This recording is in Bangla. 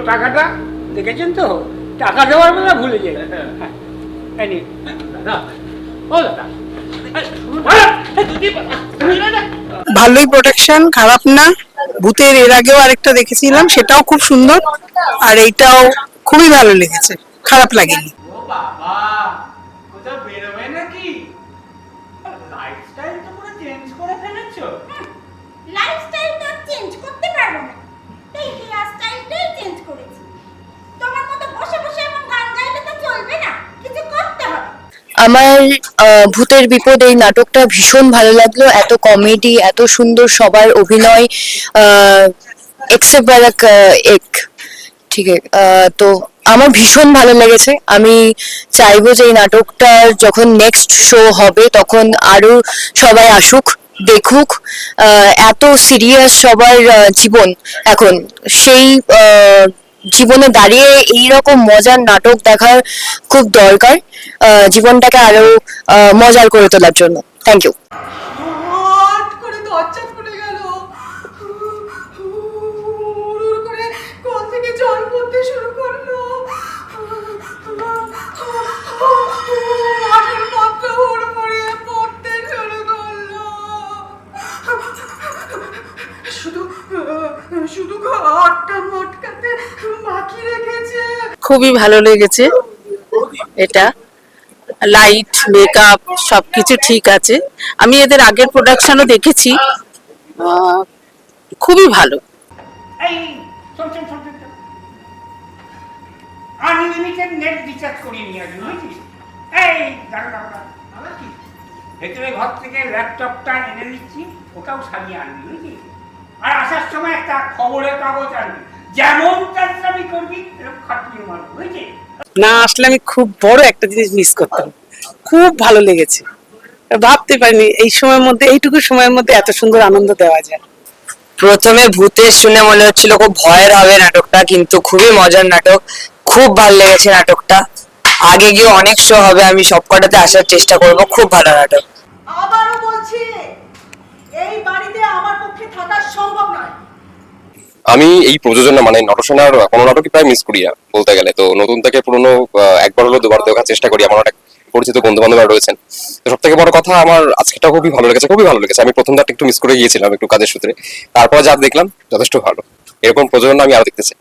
টাকাটা দেখেছেন তো, টাকা দেওয়ার কথা ভুলে যাই। হ্যাঁ, এই নিন। দাদা, ও দাদা, ভালোই প্রোটেকশন, খারাপ না। ভূতের এর আগেও আরেকটা দেখেছিলাম, সেটাও খুব সুন্দর, আর এইটাও খুবই ভালো লেগেছে, খারাপ লাগেনি। ও বাবা, কোথাও বেরোবে নাকি? লাইফস্টাইল তো পুরো চেঞ্জ করে ফেলেছো। লাইফস্টাইলটা চেঞ্জ করতে পারবো না, তাই হেয়ার স্টাইলটাই চেঞ্জ করেছি। তোমার মতো বসে বসে এমন গান গাইলে তো চলবে না, কিছু করতে হবে। আমার ভূতের বিপদ এই নাটকটা ভীষণ ভালো লাগলো। এত কমেডি, এত সুন্দর সবার অভিনয়, এক্সেপ্ট বারাক এক, ঠিক আছে। তো আমার ভীষণ ভালো লেগেছে। আমি চাইবো যে এই নাটকটার যখন নেক্সট শো হবে তখন আরো সবাই আসুক, দেখুক। এত সিরিয়াস সবার জীবন এখন, সেই জীবনে দাঁড়িয়ে এইরকম মজার নাটক দেখার খুব দরকার, জীবনটাকে আরো মজার করে তোলার জন্য। Thank you. হঠাৎ করে দরজা খুলে গেল, হুড় করে কোল থেকে জল পড়তে শুরু করলো, আসলপত্র হুড়মুড়ে পড়তে শুরু করলো। শুধু শুধু ঘরটা মটকাতে বাকি রেখেছে। খুবই ভালো লেগেছে এটা, লাইট মেকআপ সবকিছু ঠিক আছে। আমি এদের আগের প্রোডাকশনও দেখেছি, খুবই ভালো। এই শোন শোন শোন শোন, আনলিমিটেড নেট রিচার্জ করিয়ে নিয়ে আসবি, বুঝছিস? এই দাঁড়া দাঁড়া দাঁড়া, আবার কি ভেতরে ঘর থেকে ল্যাপটপটা এনে নিচ্ছি, ওটাও সারিয়ে আনবি, বুঝছিস? আর আসার সময় একটা খবরের কাগজ আনবি, যেমন চাকরি করবি এরকম খাটিয়ে মারবি, বুঝছিস? না আসলে আমি খুব বড় একটা জিনিস মিস করতাম, খুব ভালো লেগেছে। ভাবতে পারিনি এই সময়ের মধ্যে, এইটুকু সময়ের মধ্যে এত সুন্দর আনন্দ দেওয়া যায়। প্রথমে ভূতের শুনে মনে হচ্ছিল খুব ভয়ের হবে নাটকটা, কিন্তু খুবই মজার নাটক। খুব ভালো লেগেছে নাটকটা। আগে গিয়ে অনেক শো হবে, আমি সবকটাতে আসার চেষ্টা করব। খুব ভালো নাটক। আবারও বলছি, এই বাড়িতে আমার পক্ষে থাকা সম্ভব নয়। আমি এই প্রযোজনা মানে নটসেনার কোনো নাটকই প্রায় মিস করি না বলতে গেলে। তো নতুন থেকে পুরনো একবার হলো দুবার দেখার চেষ্টা করি। আমার অনেক পরিচিত বন্ধু বান্ধবরা রয়েছেন। তো সব থেকে বড় কথা, আমার আজকেটা খুবই ভালো লেগেছে, খুবই ভালো লেগেছে। আমি প্রথমটা একটু মিস করে গিয়েছিলাম একটু কাজের সূত্রে, তারপর যা দেখলাম যথেষ্ট ভালো। এরকম প্রযোজনা আমি আরো দেখতে চাই।